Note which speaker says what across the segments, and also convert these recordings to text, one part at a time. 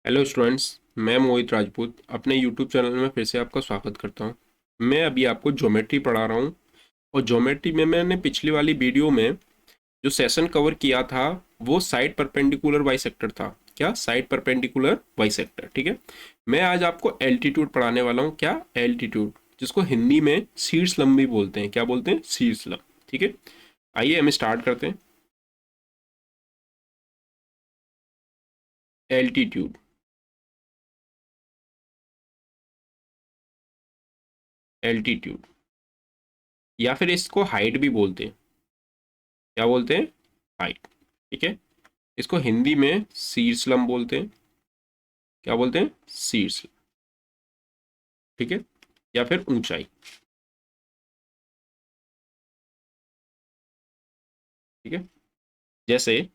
Speaker 1: Hello students, मैं मोहित राजपूत अपने YouTube channel में फिर से आपका स्वागत करता हूं। मैं अभी आपको ज्योमेट्री पढ़ा रहा हूं और ज्योमेट्री में मैंने पिछली वाली वीडियो में जो सेशन कवर किया था वो साइड परपेंडिकुलर बाइसेक्टर था। क्या? Side perpendicular bisector. ठीक है। मैं आज आपको एल्टीट्यूड पढ़ाने वाला हूँ। क्या? एल्टीट्यूड, जिसको हिंदी में शीर्ष लंब भी बोलते हैं। क्या बोलते हैं? शीर्ष लंब। ठीक है, आइए हम स्टार्ट करते हैं। एल्टीट्यूड, एल्टीट्यूड या फिर इसको हाइट भी बोलते हैं। क्या बोलते हैं? हाइट। ठीक है, इसको हिंदी में शीर्षलम बोलते हैं। क्या बोलते हैं? शीर्ष। ठीक है, या फिर ऊंचाई। ठीक है, जैसे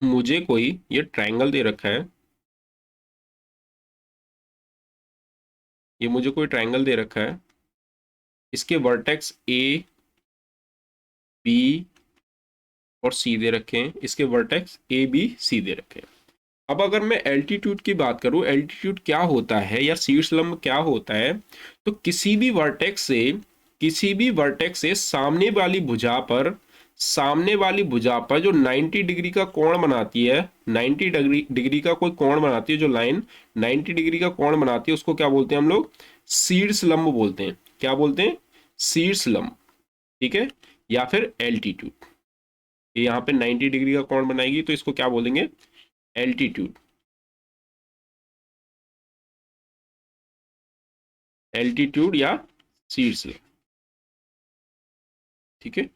Speaker 1: मुझे कोई ये ट्रायंगल दे रखा है, ये मुझे कोई ट्रायंगल दे रखा है, इसके वर्टेक्स ए, बी और सी दे रखे हैं। इसके वर्टेक्स ए, बी, सी दे रखे हैं। अब अगर मैं एल्टीट्यूड की बात करूं, एल्टीट्यूड क्या होता है या शीर्षलंब क्या होता है, तो किसी भी वर्टेक्स से सामने वाली भुजा पर जो 90 डिग्री का कोण बनाती है, 90 डिग्री का कोई कोण बनाती है, जो लाइन 90 डिग्री का कोण बनाती है, उसको क्या बोलते हैं हम लोग? शीर्षलंब बोलते हैं। क्या बोलते हैं? शीर्षलंब। ठीक है, या फिर एल्टीट्यूड। ये यहाँ पे 90 डिग्री का कोण बनाएगी तो इसको क्या बोलेंगे? एल्टीट्यूड। एल्टीट्यूड या शीर्षलंब। ठीक है,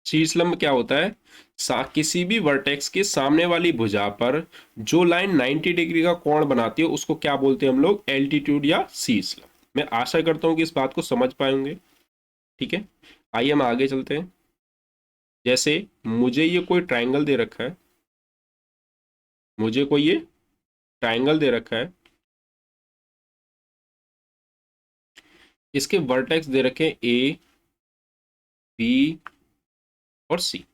Speaker 1: शीर्षलंब क्या होता है? किसी भी वर्टेक्स के सामने वाली भुजा पर जो लाइन 90 डिग्री का कोण बनाती है उसको क्या बोलते हैं हम लोग? एल्टीट्यूड या शीर्षलंब। मैं आशा करता हूं कि इस बात को समझ पाएंगे। ठीक है, आइए हम आगे चलते हैं। जैसे मुझे ये कोई ट्रायंगल दे रखा है, मुझे कोई ये ट्रायंगल दे रखा है, इसके वर्टेक्स दे रखे हैं ए, बी और सी।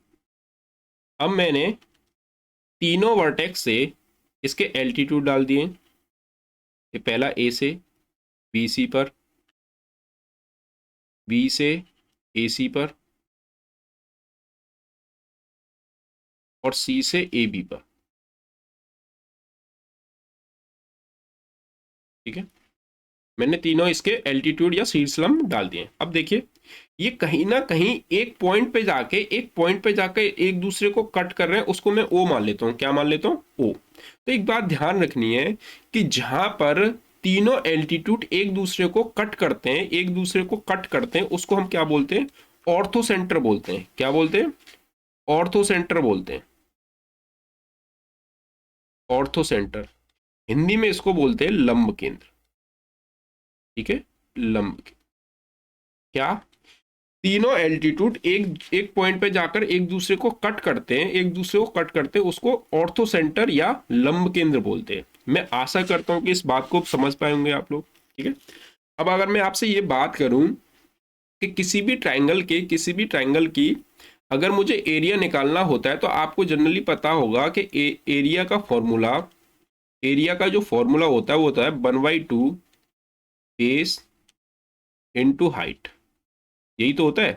Speaker 1: अब मैंने तीनों वर्टेक्स से इसके एल्टीट्यूड डाल दिए। ये पहला ए से बी सी पर, बी से ए सी पर और सी से ए बी पर। ठीक है, मैंने तीनों इसके एल्टीट्यूड या शीर्षलंब डाल दिए। अब देखिए, ये कहीं ना कहीं एक पॉइंट पे जाके एक दूसरे को कट कर रहे हैं, उसको मैं ओ मान लेता हूँ। क्या मान लेता हूँ? ओ। तो एक बात ध्यान रखनी है कि जहां पर तीनों एल्टीट्यूड एक दूसरे को कट करते हैं, उसको हम क्या बोलते हैं? ऑर्थो सेंटर बोलते हैं। क्या बोलते हैं? ऑर्थो सेंटर बोलते हैं। ऑर्थो सेंटर, हिंदी में इसको बोलते हैं लंब केंद्र। ठीक है, लंब केंद्र। क्या? तीनों एल्टीट्यूड एक एक पॉइंट पे जाकर एक दूसरे को कट करते हैं, उसको ऑर्थो सेंटर या लंब केंद्र बोलते हैं। मैं आशा करता हूं कि इस बात को समझ पाएंगे आप लोग। ठीक है, अब अगर मैं आपसे ये बात करूं कि किसी भी ट्रायंगल की अगर मुझे एरिया निकालना होता है, तो आपको जनरली पता होगा कि एरिया का जो फॉर्मूला होता है वो होता है 1/2 बेस इंटू हाइट। यही तो होता है।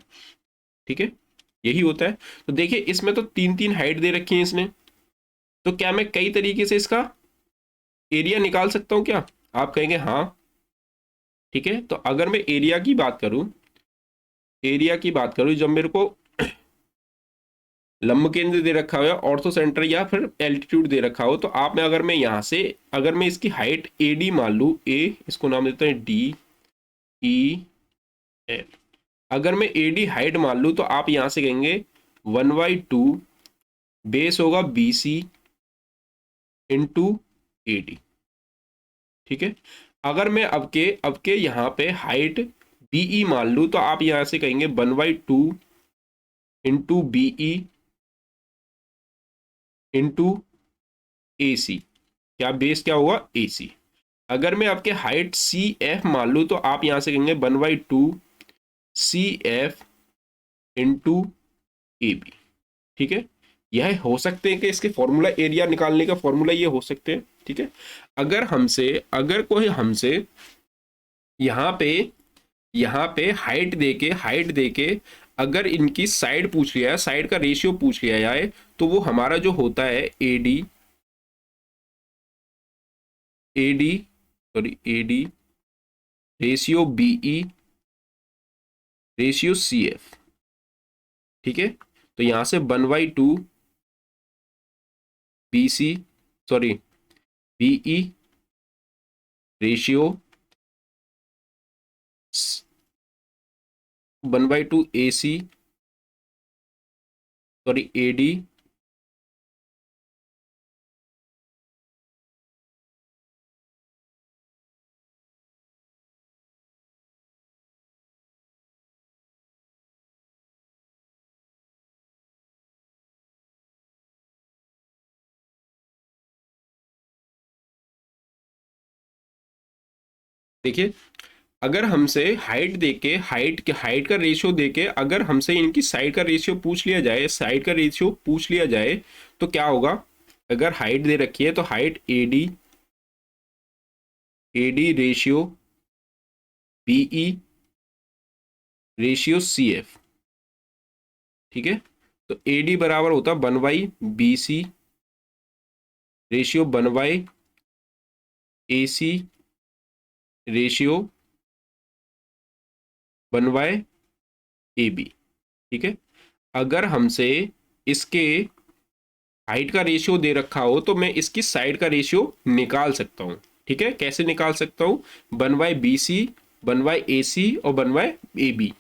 Speaker 1: ठीक है, यही होता है। तो देखिए, इसमें तो तीन तीन हाइट दे रखी है इसने, तो क्या मैं कई तरीके से इसका एरिया निकाल सकता हूं? क्या आप कहेंगे? हाँ। ठीक है, तो अगर मैं एरिया की बात करूं, जब मेरे को लंब केंद्र दे रखा हो या ऑर्थो सेंटर या फिर एल्टीट्यूड दे रखा हो, तो आप में अगर मैं इसकी हाइट ए डी मान लूँ, ए इसको नाम देते हैं डी ई एल। अगर मैं ए डी हाइट मान लूँ तो आप यहां से कहेंगे 1/2 बेस होगा B C into A D. ठीक है, अगर मैं अब के यहाँ पे हाइट बीई मान लूँ तो आप यहां से कहेंगे 1/2 इंटू बीई इंटू ए सी। क्या बेस क्या होगा? ए सी। अगर मैं आपके हाइट सी एफ मान लूँ तो आप यहां से कहेंगे 1/2 C F into A B. ठीक है, यह हो सकते हैं कि इसके फॉर्मूला, एरिया निकालने का फॉर्मूला ये हो सकते हैं, ठीक है। अगर कोई हमसे यहाँ पे हाइट देके अगर इनकी साइड पूछ लिया है, साइड का रेशियो पूछ लिया जाए, तो वो हमारा जो होता है AD AD sorry AD ratio BE ratio C F, ठीक है। तो यहां से 1/2 B C sorry BE ratio 1/2 A C sorry AD देखिए, अगर हमसे हाइट का रेशियो देके अगर हमसे इनकी साइड का रेशियो पूछ लिया जाए तो क्या होगा। अगर हाइट दे रखी है तो height AD AD ratio BE ratio C F, ठीक है। तो एडी बराबर होता 1/BC ratio 1/AC ratio 1/AB, ठीक है। अगर हमसे इसके हाइट का रेशियो दे रखा हो तो मैं इसकी साइड का रेशियो निकाल सकता हूं, ठीक है। कैसे निकाल सकता हूं, 1/BC 1/AC और 1/AB।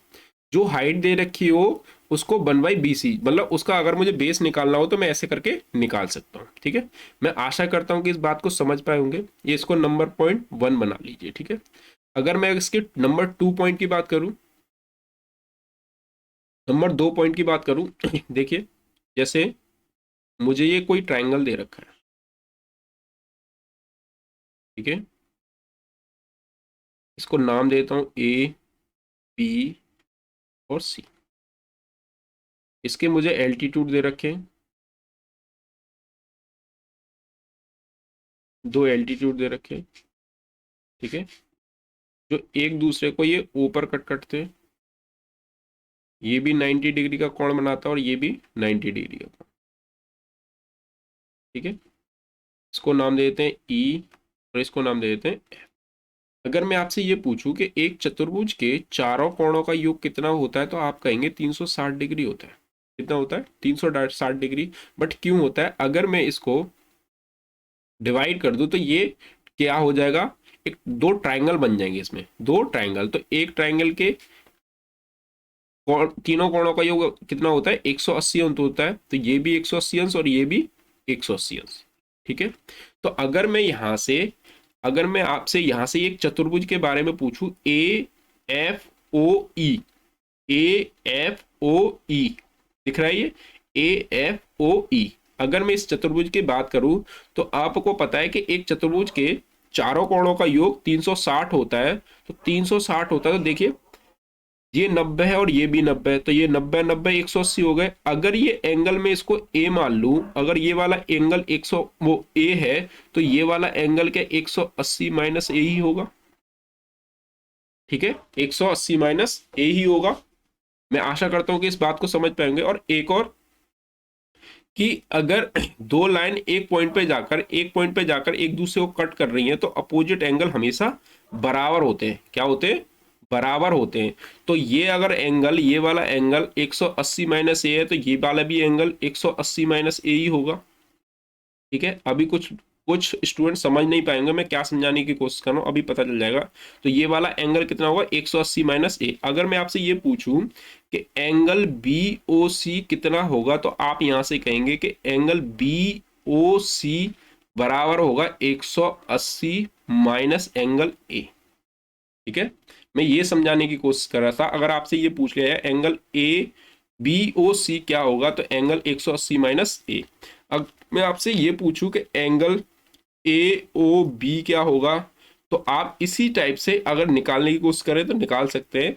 Speaker 1: जो हाइट दे रखी हो उसको 1/BC, मतलब उसका अगर मुझे बेस निकालना हो तो मैं ऐसे करके निकाल सकता हूँ, ठीक है। मैं आशा करता हूँ कि इस बात को समझ पाए होंगे। ये इसको नंबर पॉइंट 1 बना लीजिए, ठीक है। अगर मैं इसके नंबर 2 पॉइंट की बात करूं, नंबर 2 पॉइंट की बात करूं देखिए, जैसे मुझे ये कोई ट्राइंगल दे रखा है, ठीक है। इसको नाम देता हूं ए बी और सी। इसके मुझे एल्टीट्यूड दे रखे हैं, 2 एल्टीट्यूड दे रखे हैं, ठीक है। जो एक दूसरे को ये ऊपर कट करते हैं, ये भी 90 डिग्री का कोण बनाता है और ये भी 90 डिग्री का कोण, ठीक है। इसको नाम दे देते हैं ई और इसको नाम दे देते हैं एफ। अगर मैं आपसे ये पूछूं कि एक चतुर्भुज के चारों कोणों का योग कितना होता है तो आप कहेंगे 360 डिग्री होता है। कितना होता है, 360 डिग्री। बट क्यों होता है, अगर मैं इसको डिवाइड कर दूं तो ये क्या हो जाएगा, एक दो ट्राइंगल बन जाएंगे इसमें, दो ट्राइंगल। तो एक ट्राइंगल के तीनों कोणों का योग कितना होता है, 180 अंश होता है। तो ये भी 180 अंश और ये भी 180 अंश, ठीक है। तो अगर मैं आपसे यहां से एक चतुर्भुज के बारे में पूछूं, AFOE, AFOE दिख रहा है ये AFOE। अगर मैं इस चतुर्भुज की बात करूं तो आपको पता है कि एक चतुर्भुज के चारों कोणों का योग 360 होता है। तो 360 होता है, तो देखिए ये 90 है और ये भी 90 है, तो ये 90 90 180 हो गए। अगर ये एंगल में इसको ए मान लूं, अगर ये वाला एंगल 100 वो ए है, तो ये वाला एंगल क्या 180 माइनस ए ही होगा, ठीक है। 180 माइनस ए ही होगा। मैं आशा करता हूं कि इस बात को समझ पाएंगे। और एक और कि अगर दो लाइन एक पॉइंट पे जाकर एक दूसरे को कट कर रही हैं तो अपोजिट एंगल हमेशा बराबर होते हैं। क्या होते हैं, बराबर होते हैं। तो ये अगर एंगल, ये वाला एंगल 180 माइनस ए है तो ये वाला भी एंगल 180 माइनस ए ही होगा, ठीक है। अभी कुछ कुछ स्टूडेंट समझ नहीं पाएंगे मैं क्या समझाने की कोशिश कर रहा हूं, अभी पता चल जाएगा। तो ये वाला एंगल कितना होगा, 180 माइनस ए। अगर मैं आपसे ये पूछूं कि एंगल बी ओ सी कितना होगा तो आप यहां से कहेंगे कि एंगल बी ओ सी बराबर होगा 180 माइनस एंगल ए, ठीक है। मैं ये समझाने की कोशिश कर रहा था। अगर आपसे ये पूछ लिया है एंगल ए बी ओ सी क्या होगा तो एंगल 180 माइनस ए। अब मैं आपसे ये पूछूं कि एंगल ए ओ बी क्या होगा तो आप इसी टाइप से अगर निकालने की कोशिश करें तो निकाल सकते हैं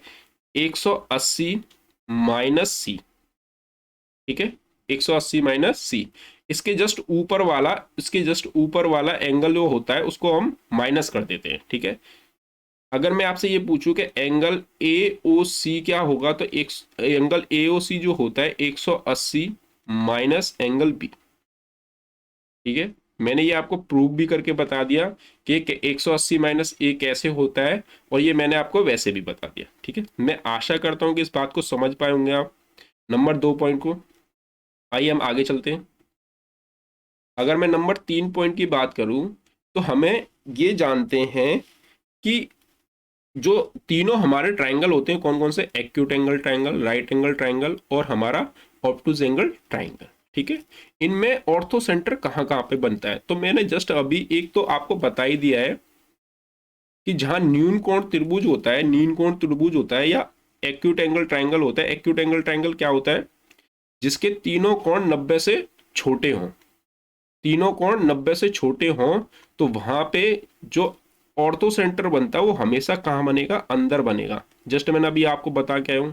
Speaker 1: 180 माइनस सी, ठीक है। 180 माइनस सी। इसके जस्ट ऊपर वाला एंगल जो होता है उसको हम माइनस कर देते हैं, ठीक है। अगर मैं आपसे ये पूछूं कि एंगल ए ओ सी क्या होगा, तो एक एंगल ए ओ सी जो होता है 180 माइनस एंगल बी, ठीक है। मैंने ये आपको प्रूव भी करके बता दिया कि 180 माइनस ए कैसे होता है, और ये मैंने आपको वैसे भी बता दिया, ठीक है। मैं आशा करता हूँ कि इस बात को समझ पाए होंगे आप, नंबर 2 पॉइंट को। आइए हम आगे चलते हैं। अगर मैं नंबर 3 पॉइंट की बात करूं, तो हमें ये जानते हैं कि जो तीनों हमारे ट्राइंगल होते हैं कौन कौन से, acute angle triangle, right angle triangle और हमारा ऑब्टूज एंगल ट्राइंगल, ठीक है। इनमें ऑर्थो सेंटर कहाँ कहाँ पे बनता है, तो मैंने जस्ट अभी एक तो आपको बता ही दिया है कि जहां न्यून कोण त्रिभुज होता है, नीन कोण त्रिभुज होता है, या एक्यूट एंगल ट्राइंगल होता है। एक्यूट एंगल ट्राइंगल क्या होता है, जिसके तीनों कोण 90 से छोटे हों, तीनों कोण 90 से छोटे हों, तो वहां पे जो ऑर्थो सेंटर बनता है वो हमेशा कहाँ बनेगा, अंदर बनेगा। जस्ट मैंने अभी आपको बता के आया हूं,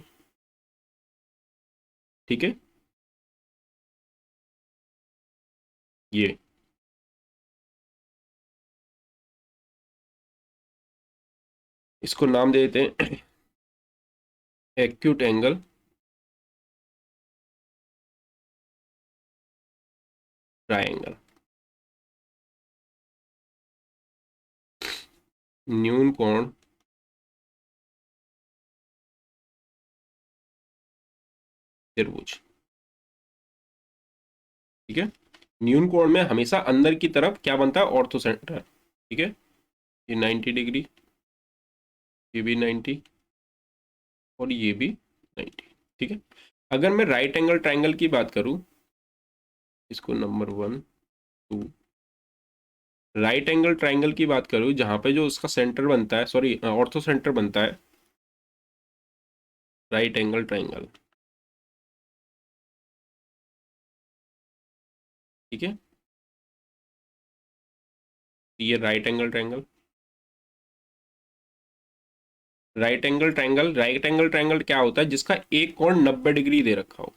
Speaker 1: ठीक है। ये इसको नाम दे देते हैं एक्यूट एंगल ट्राइंगल। न्यून कोण त्रिभुज, ठीक है। न्यून कोण में हमेशा अंदर की तरफ क्या बनता है, ऑर्थो सेंटर, ठीक है। ये 90 डिग्री, ये भी 90 और ये भी 90, ठीक है। अगर मैं राइट एंगल ट्राइंगल की बात करूं, इसको नंबर 1 2, राइट एंगल ट्राइंगल की बात करूं जहां पे जो उसका सेंटर बनता है, सॉरी ऑर्थो सेंटर बनता है, राइट एंगल ट्राइंगल, ठीक है। ये right angle triangle, right angle triangle क्या होता है, जिसका एक कोण 90 डिग्री दे रखा हो,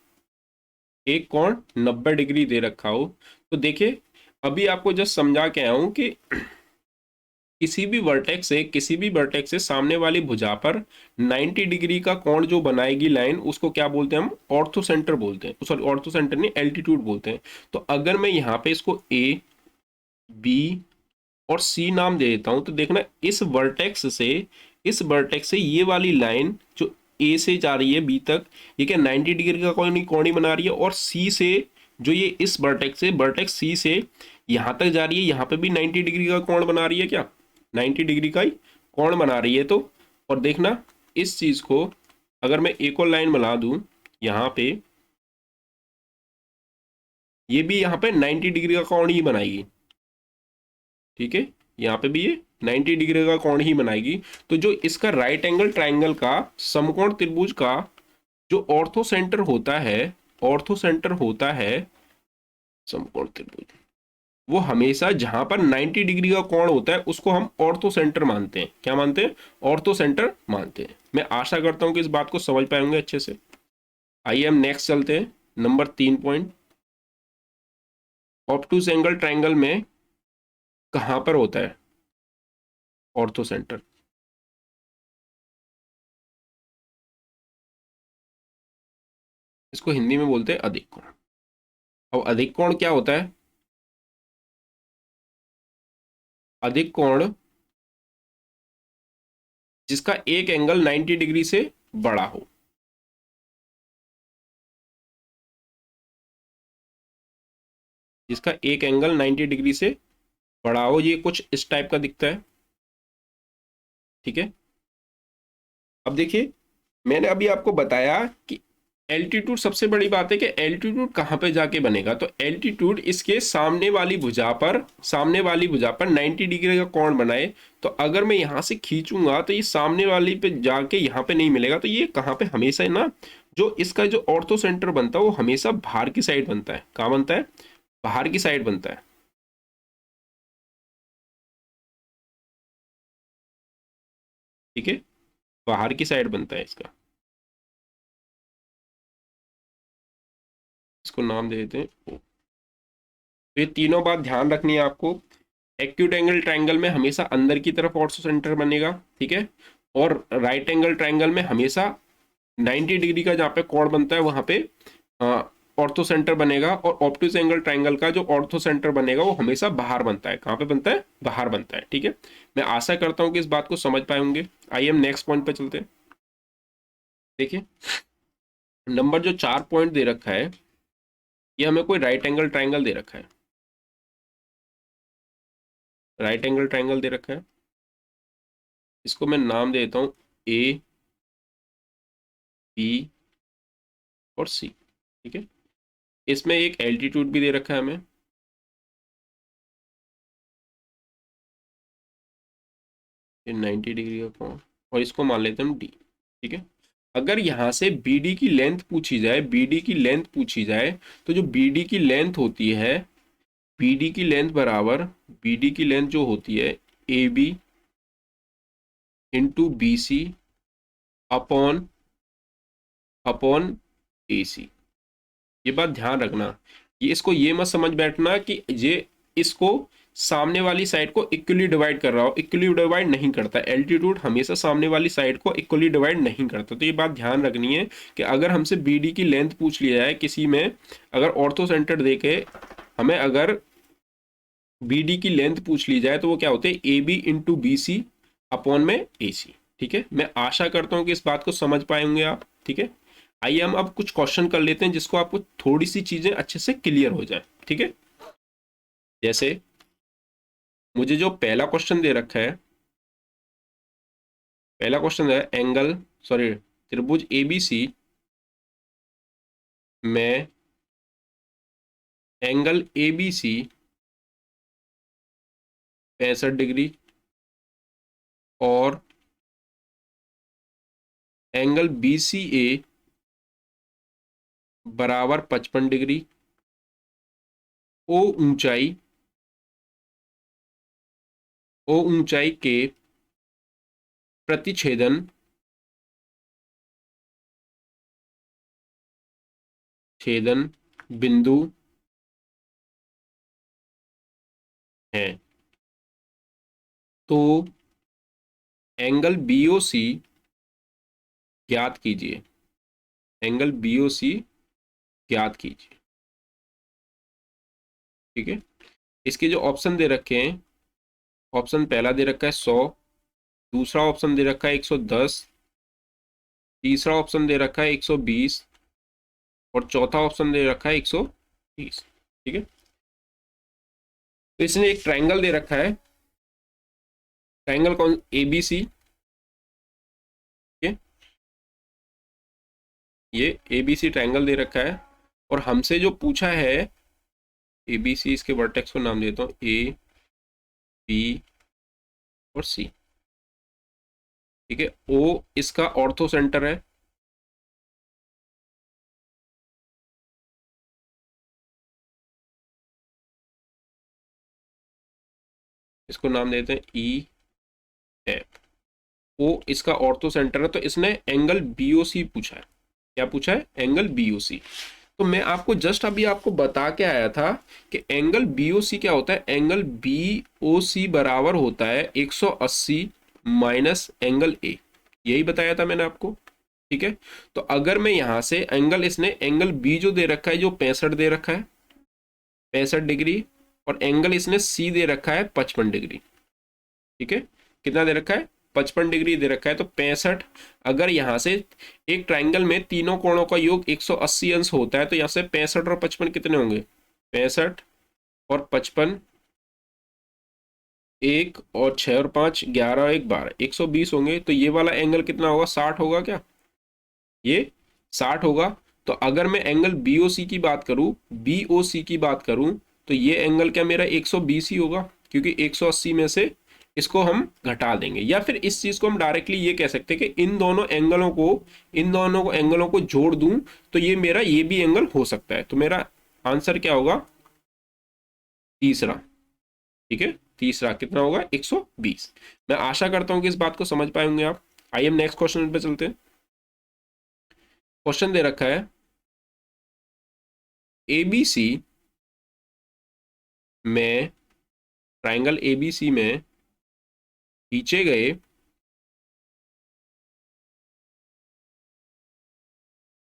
Speaker 1: एक कोण 90 डिग्री दे रखा हो। तो देखिए, अभी आपको जस्ट समझा के आया हूं कि किसी भी वर्टेक्स से सामने वाली भुजा पर 90 डिग्री का कोण जो बनाएगी लाइन, उसको क्या बोलते हैं हम, ऑर्थो सेंटर बोलते हैं, सॉरी ऑर्थो सेंटर नहीं, एल्टीट्यूड बोलते हैं। तो अगर मैं यहाँ पे इसको ए बी और सी नाम दे देता हूं, तो देखना इस वर्टेक्स से ये वाली लाइन जो ए से जा रही है बी तक, ये क्या 90 डिग्री का कोण बना रही है, और सी से जो ये इस वर्टेक्स सी से यहां तक जा रही है, यहां पे भी 90 डिग्री का कोण बना रही है, क्या 90 डिग्री का ही कोण बना रही है। तो और देखना, इस चीज को अगर मैं एक और लाइन बना दूं यहाँ पे, ये भी यहाँ पे 90 डिग्री का कोण ही बनाएगी, ठीक है। यहाँ पे भी ये 90 डिग्री का कोण ही बनाएगी। तो जो इसका राइट एंगल ट्राइंगल का समकोण त्रिभुज का जो ऑर्थो सेंटर होता है, ऑर्थो सेंटर होता है समकोण त्रिभुज, वो हमेशा जहां पर 90 डिग्री का कोण होता है उसको हम ऑर्थो सेंटर मानते हैं। क्या मानते हैं, ऑर्थो सेंटर मानते हैं। मैं आशा करता हूं कि इस बात को समझ पाएंगे अच्छे से। आइए हम नेक्स्ट चलते हैं, नंबर 3 पॉइंट, ऑब्टूज एंगल ट्राइंगल में कहां पर होता है ऑर्थो सेंटर। इसको हिंदी में बोलते हैं अधिक कोण। अब अधिक कोण क्या होता है, अधिक कोण जिसका एक एंगल 90 डिग्री से बड़ा हो, जिसका एक एंगल 90 डिग्री से बड़ा हो, ये कुछ इस टाइप का दिखता है, ठीक है। अब देखिए, मैंने अभी आपको बताया कि एल्टीट्यूड, सबसे बड़ी बात है कि एल्टीट्यूड कहाँ पे जाके बनेगा, तो एल्टीट्यूड इसके सामने वाली भुजा पर 90 डिग्री का कोण बनाए। तो अगर मैं यहां से खींचूंगा तो ये सामने वाली पे जाके यहाँ पे नहीं मिलेगा, तो ये कहाँ पे हमेशा है ना, जो इसका जो ऑर्थो सेंटर बनता है वो हमेशा बाहर की साइड बनता है। कहाँ बनता है, बाहर की साइड बनता है, ठीक है। बाहर की साइड बनता है इसका, इसको नाम दे देते हैं O। तो ये तीनों बात ध्यान रखनी है आपको। एक्यूट एंगल ट्रायंगल में हमेशा अंदर की तरफ ऑर्थो सेंटर बनेगा, ठीक है, और राइट एंगल ट्रायंगल में हमेशा 90 डिग्री का जहाँ पे कोण बनता है वहां पे ऑर्थो सेंटर बनेगा, और ऑप्टिक एंगल ट्रायंगल का जो ऑर्थो सेंटर बनेगा वो हमेशा बाहर बनता है। कहाँ पे बनता है? बाहर बनता है, ठीक है। मैं आशा करता हूँ कि इस बात को समझ पाए होंगे। आइए हम नेक्स्ट पॉइंट पे चलते हैं। देखिए, नंबर जो 4 पॉइंट दे रखा है, ये हमें कोई राइट एंगल ट्रायंगल दे रखा है। राइट एंगल ट्रायंगल दे रखा है, इसको मैं नाम दे देता हूँ ए, बी और सी, ठीक है। इसमें एक एल्टीट्यूड भी दे रखा है हमें, ये 90 डिग्री का कोण, और इसको मान लेते हैं हम डी, ठीक है। अगर यहां से BD की लेंथ पूछी जाए, BD की लेंथ पूछी जाए, तो जो BD की लेंथ होती है, BD की लेंथ बराबर, BD की लेंथ जो होती है AB into BC upon upon AC। ये बात ध्यान रखना, ये इसको ये मत समझ बैठना कि ये इसको सामने वाली साइड को इक्वली डिवाइड कर रहा हो। इक्वली डिवाइड नहीं करता, एल्टीट्यूड हमेशा सामने वाली साइड को इक्वली डिवाइड नहीं करता। तो ये बात ध्यान रखनी है कि अगर हमसे BD की लेंथ पूछ लिया जाए किसी में, अगर ऑर्थो सेंटर देके हमें अगर BD की लेंथ पूछ ली जाए, तो वो क्या होते हैं AB इंटू BC अपॉन में AC, ठीक है। मैं आशा करता हूँ कि इस बात को समझ पाएंगे आप, ठीक है। आइए हम अब कुछ क्वेश्चन कर लेते हैं जिसको आपको थोड़ी सी चीजें अच्छे से क्लियर हो जाए, ठीक है। जैसे मुझे जो पहला क्वेश्चन दे रखा है, पहला क्वेश्चन है एंगल, सॉरी, त्रिभुज ABC में एंगल ABC 65 डिग्री और एंगल BCA बराबर 55 डिग्री, ओ ऊंचाई, ओ ऊंचाई के प्रतिछेदन छेदन बिंदु है, तो एंगल BOC ज्ञात कीजिए। एंगल BOC ज्ञात कीजिए, ठीक है। इसके जो ऑप्शन दे रखे हैं, ऑप्शन पहला दे रखा है 100, दूसरा ऑप्शन दे रखा है 110, तीसरा ऑप्शन दे रखा है 120 और चौथा ऑप्शन दे रखा है 130, ठीक है। तो इसने एक ट्रायंगल दे रखा है, ट्रायंगल कौन? ABC, ये ABC ट्रायंगल दे रखा है, और हमसे जो पूछा है ABC, इसके वर्टेक्स को नाम देता हूँ A, B और C, ठीक है। O इसका ऑर्थो सेंटर है, इसको नाम देते हैं EF। O इसका ऑर्थो सेंटर है, तो इसने एंगल BOC पूछा है। क्या पूछा है? Angle BOC। तो मैं आपको जस्ट अभी आपको बता के आया था कि एंगल BOC क्या होता है। एंगल BOC बराबर होता है 180 माइनस एंगल A, यही बताया था मैंने आपको, ठीक है। तो अगर मैं यहां से एंगल, इसने एंगल B जो दे रखा है, जो 65 दे रखा है, 65 डिग्री, और एंगल इसने C दे रखा है 55 डिग्री, ठीक है। कितना दे रखा है? 55 डिग्री दे रखा है। तो 65, अगर यहां से एक ट्राइंगल में तीनों कोणों का योग 180 अंश होता है, तो यहां से 65 और 55 कितने होंगे? 65 और 55, 1 और 6 और 5, 11 और 1 12, 120 होंगे। तो ये वाला एंगल कितना होगा? 60 होगा क्या? ये 60 होगा। तो अगर मैं एंगल BOC की बात करूं, BOC की बात करूं, तो ये एंगल क्या मेरा 120 ही होगा, क्योंकि 180 में से इसको हम घटा देंगे। या फिर इस चीज को हम डायरेक्टली ये कह सकते हैं कि इन दोनों एंगलों को जोड़ दूं तो ये मेरा ये भी एंगल हो सकता है। तो मेरा आंसर क्या होगा? तीसरा, ठीक है। तीसरा कितना होगा? 120। मैं आशा करता हूं कि इस बात को समझ पाएंगे आप। आइए हम नेक्स्ट क्वेश्चन पे चलते हैं। क्वेश्चन दे रखा है ABC में, ट्राइंगल ABC में खींचे गए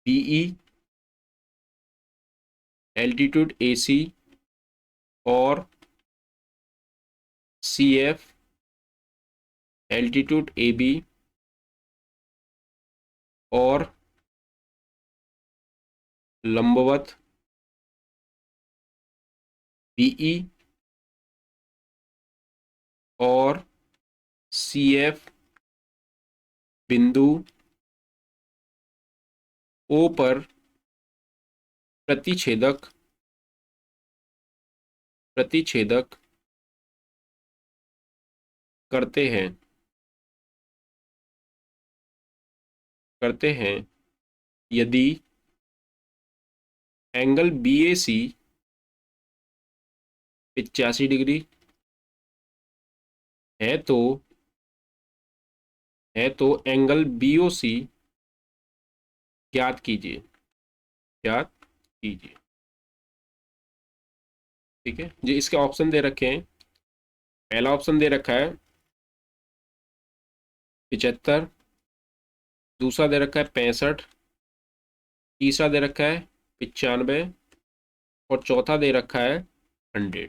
Speaker 1: BE, एल्टीट्यूड AC और CF, एल्टीट्यूड AB और लंबवत BE और CF बिंदु O पर प्रतिछेदक करते हैं यदि एंगल BAC 85 डिग्री है तो एंगल BOC ज्ञात कीजिए। ठीक है जी, इसके ऑप्शन दे रखे हैं। पहला ऑप्शन दे रखा है 75, दूसरा दे रखा है 65, तीसरा दे रखा है 95 और चौथा दे रखा है 100।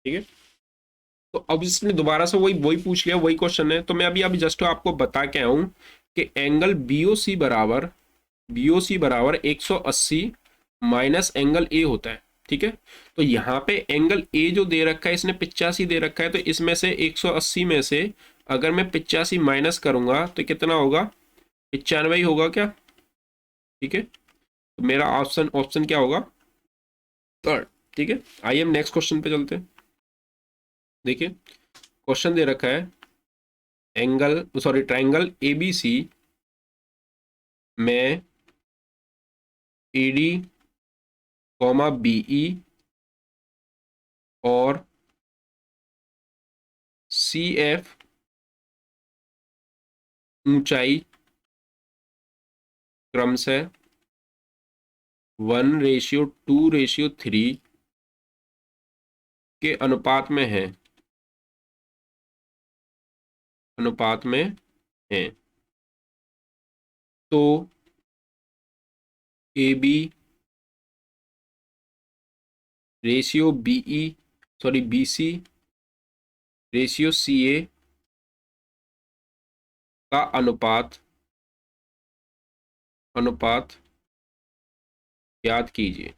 Speaker 1: ठीक है, तो अब इसने दोबारा से वही पूछ लिया, वही क्वेश्चन है। तो मैं अभी जस्ट आपको बता के आऊं कि एंगल BOC बराबर 180 माइनस एंगल A होता है। ठीक है, तो यहाँ पे एंगल A जो दे रखा है, इसने 85 दे रखा है, तो इसमें से 180 में से अगर मैं 85 माइनस करूंगा तो कितना होगा, 95 ही होगा क्या। ठीक है, तो मेरा ऑप्शन क्या होगा, थर्ड। ठीक है, आइए हम नेक्स्ट क्वेश्चन पे चलते हैं। देखिए क्वेश्चन दे रखा है ट्राइंगल ABC में AD, BE और CF ऊंचाई क्रमशः 1:2:3 के अनुपात में है तो AB ratio BC ratio CA का अनुपात याद कीजिए।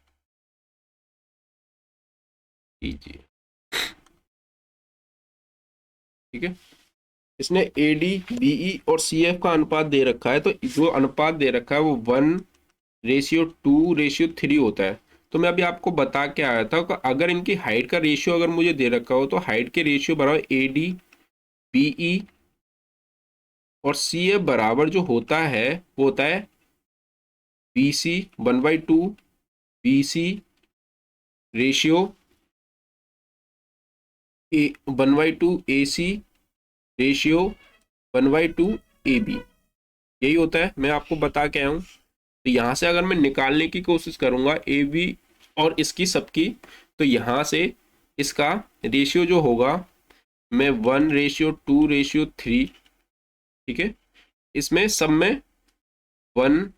Speaker 1: ठीक है, इसने AD, BE और CF का अनुपात दे रखा है, तो जो अनुपात दे रखा है वो 1:2:3 होता है। तो मैं अभी आपको बता के आया था कि अगर इनकी हाइट का रेशियो अगर मुझे दे रखा हो तो हाइट के रेशियो बराबर AD, BE और CF बराबर जो होता है वो होता है BC 1/2 BC ratio 1/2 AC ratio 1/2 AB, यही होता है। मैं आपको बता के आया हूँ। तो यहाँ से अगर मैं निकालने की कोशिश करूंगा AB और इसकी सबकी, तो यहाँ से इसका रेशियो जो होगा मैं 1:2:3, ठीक है, इसमें सब में 1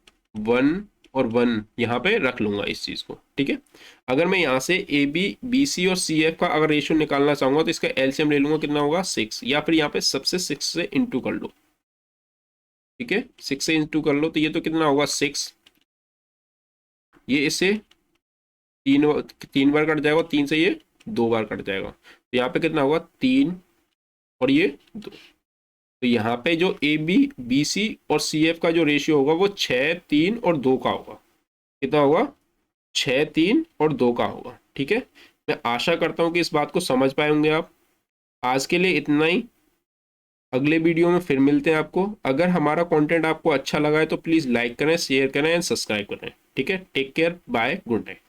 Speaker 1: 1 और 1 यहाँ पे रख लूंगा इस चीज को। ठीक है, अगर मैं यहाँ से AB, BC और CF का अगर रेशियो निकालना चाहूंगा तो इसका एलसीएम ले लूंगा, कितना होगा 6, या फिर यहाँ पे सबसे 6 से इंटू कर लो। ठीक है, 6 से इंटू कर लो, तो ये तो कितना होगा 6, ये इससे 3 बार कट जाएगा, 3 से ये 2 बार कट जाएगा, तो यहाँ पे कितना होगा 3 और ये 2। तो यहाँ पे जो AB, BC और CF का जो रेशियो होगा वो 6, 3 और 2 का होगा। कितना होगा, 6, 3 और 2 का होगा। ठीक है, मैं आशा करता हूँ कि इस बात को समझ पाए होंगे आप। आज के लिए इतना ही, अगले वीडियो में फिर मिलते हैं आपको। अगर हमारा कंटेंट आपको अच्छा लगा है तो प्लीज़ लाइक करें, शेयर करें एंड सब्सक्राइब करें। ठीक है, take care, bye, good night.